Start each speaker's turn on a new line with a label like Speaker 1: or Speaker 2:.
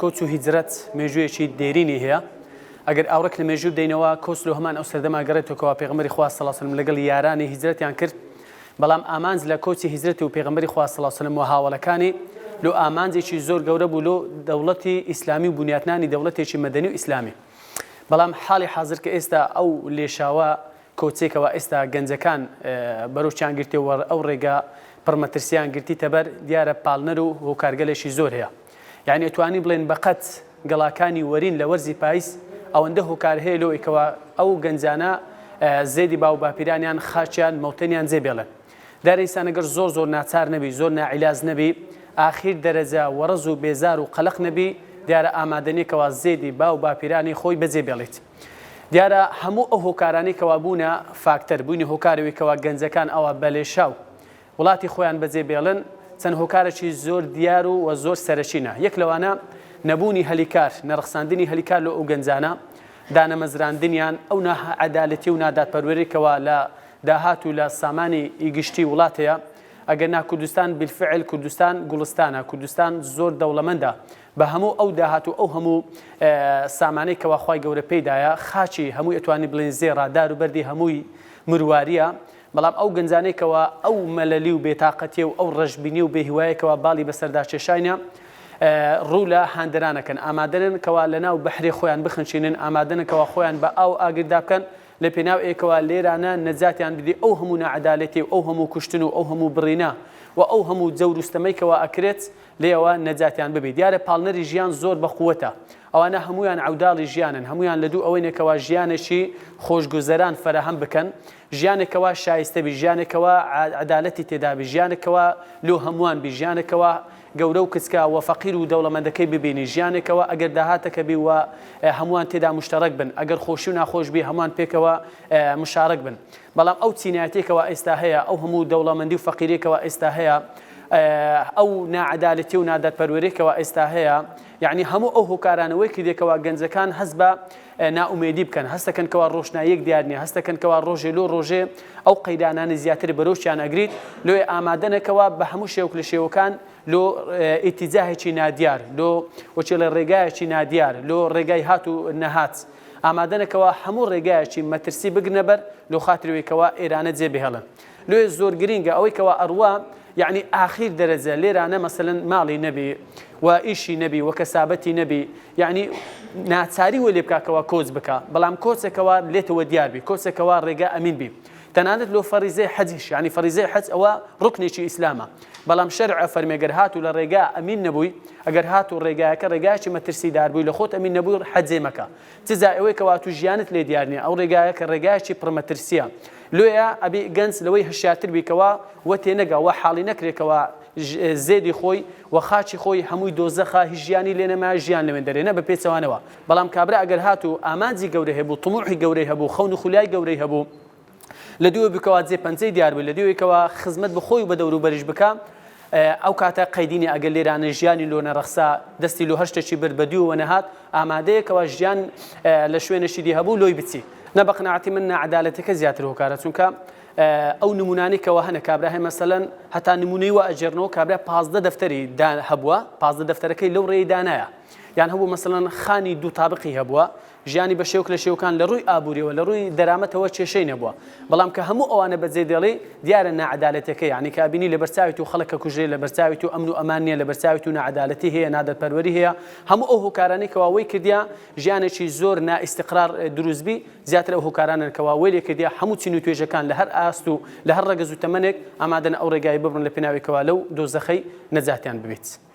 Speaker 1: کۆچ و هیجرەت مێژوویەکی دێرینی هەیە. ئەگەر ئاورەک لە مێژوو دێنەوە کۆچ لە هەمان ئەو سەردەما گەڕێتەوە پێغەمبەری خوا صلی الله علیه و سلم لەگەڵ یارانی هیجرەتیان کرد، بەڵام ئامانج لە کۆچی هیجرەت و پێغەمبەری خوا صلی الله علیه و سلم و هاوڵەکانی لۆ ئامانجێکی زۆر گەورە بوو لۆ دەوڵەتی ئیسلامی و بنیاتنانی دەوڵەتێکی مەدەنی و ئیسلامی. بەڵام حاڵی حاضر کە ئێستا ئەو لێشاوە کۆچێکەوە ئێستا گەنجەکان بەرەوچیان گرتیەوە ئەو ڕێگا پڕمەترسیان گرتیتە بەر دیارە پاڵنەر و هۆکارگەلێکی زۆر هەیە. یعنی ئەتوانی بڵێن بەقەت گەڵاکانی وەرین لە وەرزی پاییس ئەوەندە هۆکار هەیە لۆیکەوە ئەو گەنجانە زێدی باو باپیرانیان خاچیان مەوتەنیان جێبێڵن. دارە ئینسان ئەگەر زۆر ناچار نەبی، زۆر ناعیلاج نەبی، ئاخیر دەرەجە وەڕز و بێزار و قەلق نەبی، دیارە ئامادەنیەکەوە زێدی باو باپیرانی خۆی بەجێبێڵێت. دیارە هەموو ئەو هۆکارانێکەوە بوونە فاکتەر بوونی هۆکارەوەیکەوە گەنجەکان ئەوە بەلێشاو وڵاتی خۆیان بەجێبێڵن چەند هۆکارێکی زۆر دیار و زۆر سەرچینە. یەک لەوانە نەبوونی هەلیکار، نەرخساندنی هەلیکار لە ئەو گەنجانە، دانەمەزراندنیان ئەو ناعەدالەتی و نادادپەروەریکەوە لە داهات و لە سامانی ئیگشتی وڵات هەیە. ئەگەر نا کوردستان بالفعل کوردستان گوڵستانە، کوردستان زۆر دەوڵەمەندە بە هەموو ئەو داهات و ئەو هەموو سامانەیەکەوە خوای گەورە پێیدایە، خاچی هەمووی ئەتوانی بڵێن زێڕادار و بەردی هەمووی مرواریە. بەڵام ئەو گەنجانێکەوە ئەو مەلەلی و بێتاقەتیە و ئەو ڕەشبینی و بێهیوایەکەوە باڵی بەسەردا کێشاینە، ڕوو لە هاندەرانەکەن، ئامادەن کەوا لە ناو بەحرێ خۆیان بخنچینن، ئامادەنەکەوە خۆیان بە ئاو ئاگردا بکەن لە پێناو ئێکەوە لێرانە نەجاتیان بدی ئەو هەموو نەعەدالەتی و ئەو هەموو کوشتن و ئەو هەموو بڕینە و ئەو هەموو جەوروستەمەیکەوە ئەکرێت لێەوە نەجاتیان ببێت. دیارە پاڵنەری ژیان زۆر بەقووەتە، ئەوانە هەمویان عەوداڵی ژیانن، هەمویان لە دوو ئەوەینێکەوە ژیانێکی خۆشگوزەران فەرەهەم بکەن، ژیانێکەوە شایستەبی، ژیانێکەوە عەدالەتی تێدابی، ژیانێکەوە لۆ هەمووان بی، ژیانێکەوە گەورە و کچکە و فەقیر و دەوڵەمەندەکەی ببینی، ژیانێکەوە ئەگەر داهاتەکە بی و هەمووان تێدا مشتەرەک بن، ئەگەر خۆشی و ناخۆش بی هەمووان پێکەوە مشارەک بن. بەڵام ئەو چینایەتێکەوە ئێستا هەیە، ئەو هەموو دەوڵەمەندی و فەقیرێکەوە ئێستا هەیە، ئەو ناعەدالەتی و نادادپەروەریەکەوە ئێستا هەیە، یعنی هەموو ئەو هۆکارانەوەی کردێکەوە گەنجەکان هەست بە ناومێدی بکەن، هەستەکەنکەوە ڕۆشناییەک دیار نییە، هەستەکەنکەوە ڕۆژێ لۆ ڕۆژێ ئەو قەیدانانی زیاتر بەرەوشیان ئەگریت، لۆی ئامادەنەکەوە بە هەموو شێوک لە شێوەکان لۆ ئیتیجاهێکی نادیار، لۆ وەچێ لە ڕێگایەکی نادیار، لۆ ڕێگای هات و نەهات، ئامادەنەکەوە هەموو ڕێگایەکی مەترسی بگنە بەر لۆ خاترەوەیکەوە ئێرانە جێبهێڵن. لۆی زۆر گرینگە ئەوەیکەوە ئەڕوا یعنی ئاخیر دەرەجە لێرانە مەسەلەن ماڵی نەبی و ئیشی نەبی و کەسابەتی نەبی، یعنی ناچاری وە لێ بکاکەوە کۆچ بکە، بەڵام کۆچێکەوە لێتەوە دیار بی، کۆچێکەوە ڕێگا ئەمین بی. تەنانەت لۆ فەریزەی حەجیش، یعنی فەریزەی حەج ئەوە ڕوکنێکی ئیسلامە، بەڵام شەرع فەرمێگەر هات و لە ڕێگا ئەمین نەبووی، ئەگەر هات و ڕێگایەکە ڕێگایکی مەترسی دار بووی لە خۆت ئەمین نەبووی حەجێ مەکە، جزا ئەوەیەکەوە تو ژیانت لێ دیار نییە، ئەو ڕێگایەکە ڕێگایکی پڕمەترسیە. لۆیە ئەبێ گەنج لەوەی هەشیاتر بیکەوە وە تێنەگا وە حاڵی نەکرێکەوە زێدی خۆی و خاچی خۆی هەمووی دۆزەخە هیچ ژیانی لێ نەما، ژیان لەوێن دەرێنە بە پێچەوانەوە. بەڵام کابرا ئەگەر هات و ئامانجی گەورەی هەبوو، تموحی گەورەی هەبوو، خەون و خولای گەورەی هەبوو، لە دووە بکەوە جێ پەنجەی دیار بوو، لە دووەیەکەوە خزمەت بخۆی و بە دەور و بەریش بکە، ئەو کاتە قەیدینی ئەگەر لێرانە ژیانی لۆ نەڕەخسا دەستی لۆ هەشتێکی بر بە دووەوە نەهات، ئامادەیەکەوە ژیان لە شوێنێکی دی هەبوو لۆی بچی. نە بە قناعەتی من نەعەدالەتەکە زیاتر هۆکارە، چونکە ئەو نمونانێکەوە هەنە کابرا هەیە مەسەلەن هەتا نمونەی وە ئەجێڕنەوە کابرا 15 دەفتەری هەبووە، 15 دەفتەرەکەی لەو ڕێی دانایە، یان هەبوو مەسەلەن خانی دوو تابقی هەبووە، ژیانی بە شێوک لە شێوکان لە ڕووی ئابووریەوە لە ڕووی دەرامەتەوە کێشەی نەبووە. بەڵام کە هەموو ئەوانە بەجێ دێڵێ دیارە نەعەدالەتەکە، یعنی کابینی لە بەرچاویت و خەڵکە کوژێ، لە بەرچاویت و ئەمن و ئەمان نییە، لە بەرچاویت و نەعەدالەتی هەیە، نادادپەروەری هەیە، هەموو ئەو هۆکارانێکەوە وەی کردیا ژیانێکی زۆر نائیستیقرار دروستبی، زیاتر ئەو هۆکارانێکەوە وەی لێ کردیا هەموو چین و توێژەکان لە هەر ئاست و لە هەر ڕێگەز و تەمەنێک ئامادەن ئەو ڕێگای ببڕن لە پێناوێکەوە لەو دۆزەخەی نەجاتیان ببێت.